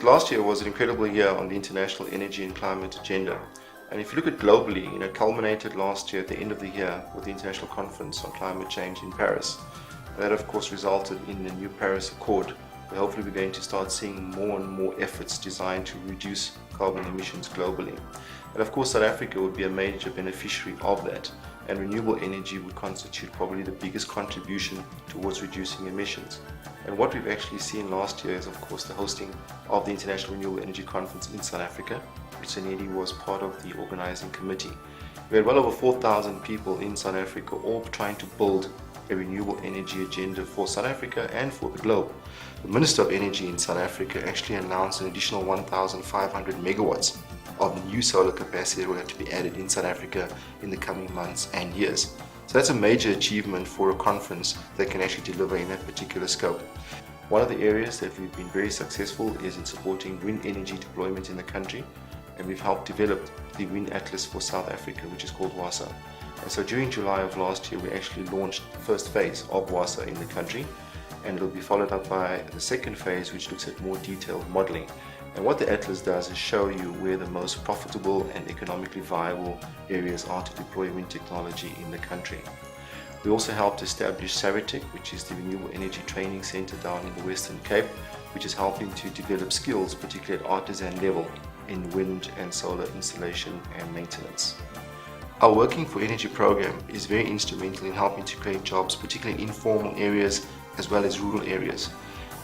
last year was an incredible year on the international energy and climate agenda. And if you look at globally, culminated last year at the end of the year with the International Conference on Climate Change in Paris. And that of course resulted in the new Paris Accord, where hopefully we're going to start seeing more and more efforts designed to reduce carbon emissions globally. And of course South Africa would be a major beneficiary of that, and renewable energy would constitute probably the biggest contribution towards reducing emissions. And what we've actually seen last year is of course the hosting of the International Renewable Energy Conference in South Africa, which SANEDI was part of the organizing committee. We had well over 4,000 people in South Africa all trying to build a renewable energy agenda for South Africa and for the globe. The Minister of Energy in South Africa actually announced an additional 1,500 megawatts of new solar capacity that will have to be added in South Africa in the coming months and years. So that's a major achievement for a conference that can actually deliver in that particular scope. One of the areas that we've been very successful is in supporting wind energy deployment in the country, and we've helped develop the Wind Atlas for South Africa, which is called WASA. And so during July of last year, we actually launched the first phase of WASA in the country, and it'll be followed up by the second phase, which looks at more detailed modeling. And what the Atlas does is show you where the most profitable and economically viable areas are to deploy wind technology in the country. We also helped establish SARETEC, which is the Renewable Energy Training Center down in the Western Cape, which is helping to develop skills, particularly at artisan level, in wind and solar installation and maintenance. Our Working for Energy program is very instrumental in helping to create jobs, particularly in informal areas as well as rural areas.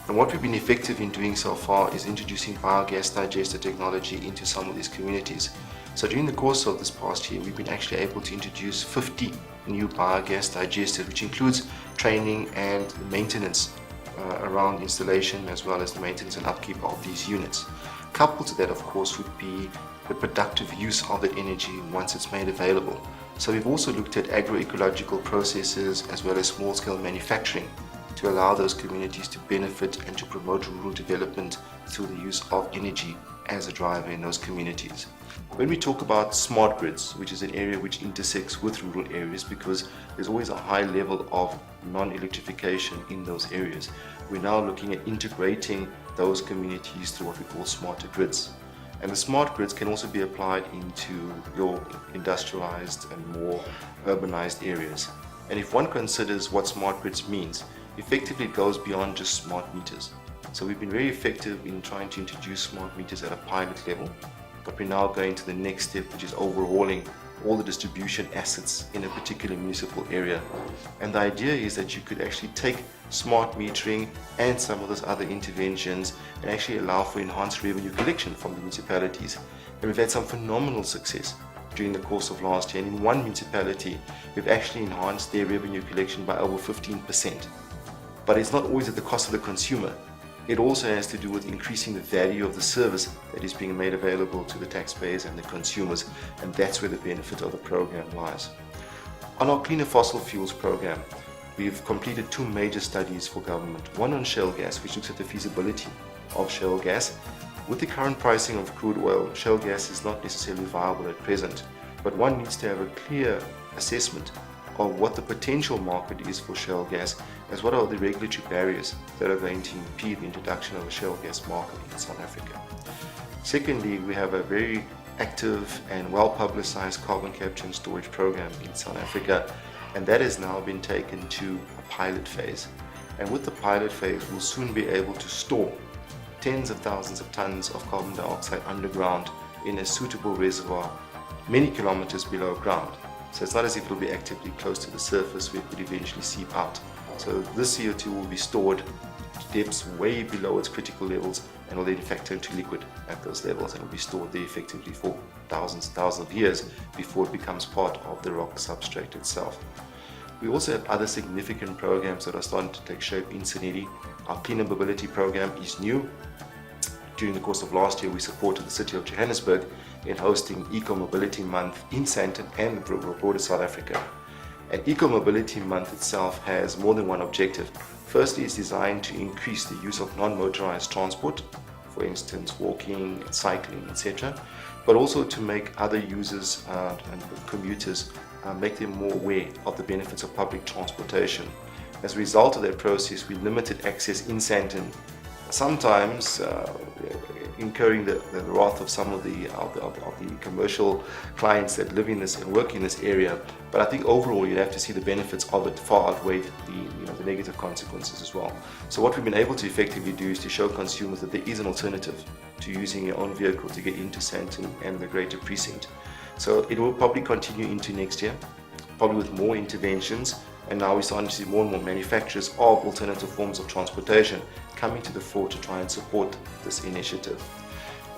And what we've been effective in doing so far is introducing biogas digester technology into some of these communities. So during the course of this past year, we've been actually able to introduce 50 new biogas digesters, which includes training and maintenance around installation as well as the maintenance and upkeep of these units. Coupled to that, of course, would be the productive use of that energy once it's made available. So we've also looked at agroecological processes as well as small-scale manufacturing to allow those communities to benefit and to promote rural development through the use of energy as a driver in those communities. When we talk about smart grids, which is an area which intersects with rural areas because there's always a high level of non-electrification in those areas, we're now looking at integrating those communities through what we call smarter grids. And the smart grids can also be applied into your industrialized and more urbanized areas. And if one considers what smart grids means, effectively it goes beyond just smart meters. So we've been very effective in trying to introduce smart meters at a pilot level, but we're now going to the next step, which is overhauling all the distribution assets in a particular municipal area. And the idea is that you could actually take smart metering and some of those other interventions and actually allow for enhanced revenue collection from the municipalities. And we've had some phenomenal success during the course of last year. And in one municipality, we've actually enhanced their revenue collection by over 15%. But it's not always at the cost of the consumer. It also has to do with increasing the value of the service that is being made available to the taxpayers and the consumers, and that's where the benefit of the program lies. On our Cleaner Fossil Fuels program, we've completed two major studies for government. One on shale gas, which looks at the feasibility of shale gas. With the current pricing of crude oil, shale gas is not necessarily viable at present, but one needs to have a clear assessment of what the potential market is for shale gas, as what are the regulatory barriers that are going to impede the introduction of a shale gas market in South Africa. Secondly, we have a very active and well-publicized carbon capture and storage program in South Africa, and that has now been taken to a pilot phase. And with the pilot phase, we'll soon be able to store tens of thousands of tons of carbon dioxide underground in a suitable reservoir many kilometers below ground. So it's not as if it'll be actively close to the surface where it could eventually seep out. So this CO2 will be stored to depths way below its critical levels and will then in fact turn to liquid at those levels, and will be stored there effectively for thousands and thousands of years before it becomes part of the rock substrate itself. We also have other significant programs that are starting to take shape in SANEDI. Our Cleaner Mobility program is new. During the course of last year, we supported the city of Johannesburg in hosting Eco-Mobility Month in Sandton and broader South Africa. And Eco-Mobility Month itself has more than one objective. Firstly, it's designed to increase the use of non-motorized transport, for instance, walking, cycling, etc., but also to make other users and commuters make them more aware of the benefits of public transportation. As a result of that process, we limited access in Sandton sometimes incurring the wrath of some of the commercial clients that live in this and work in this area. But I think overall you'd have to see the benefits of it far outweigh the negative consequences as well. So what we've been able to effectively do is to show consumers that there is an alternative to using your own vehicle to get into Sandton and the greater precinct. So it will probably continue into next year, probably with more interventions. And now we're starting to see more and more manufacturers of alternative forms of transportation coming to the fore to try and support this initiative.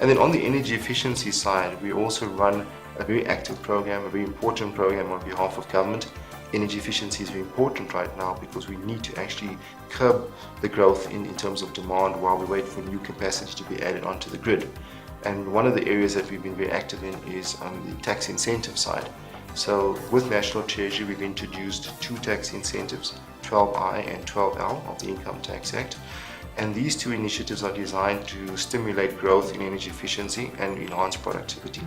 And then on the energy efficiency side, we also run a very active program, a very important program on behalf of government. Energy efficiency is very important right now because we need to actually curb the growth in terms of demand while we wait for new capacity to be added onto the grid. And one of the areas that we've been very active in is on the tax incentive side. So with National Treasury, we've introduced two tax incentives, 12I and 12L of the Income Tax Act. And these two initiatives are designed to stimulate growth in energy efficiency and enhance productivity.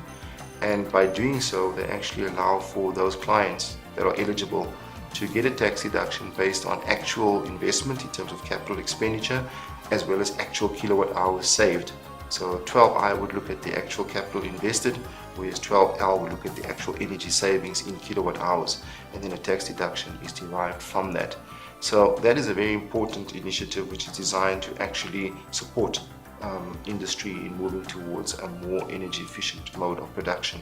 And by doing so, they actually allow for those clients that are eligible to get a tax deduction based on actual investment in terms of capital expenditure, as well as actual kilowatt hours saved. So 12I would look at the actual capital invested, whereas 12L would look at the actual energy savings in kilowatt hours, and then a tax deduction is derived from that. So that is a very important initiative which is designed to actually support industry in moving towards a more energy efficient mode of production.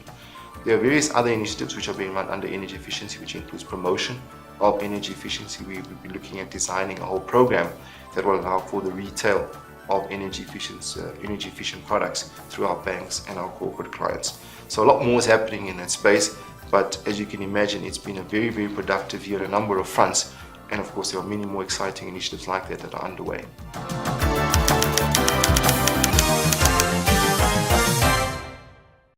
There are various other initiatives which are being run under energy efficiency, which includes promotion of energy efficiency. We will be looking at designing a whole program that will allow for the retail of energy efficient products through our banks and our corporate clients. So a lot more is happening in that space, but as you can imagine, it's been a very, very productive year on a number of fronts, and of course there are many more exciting initiatives like that are underway.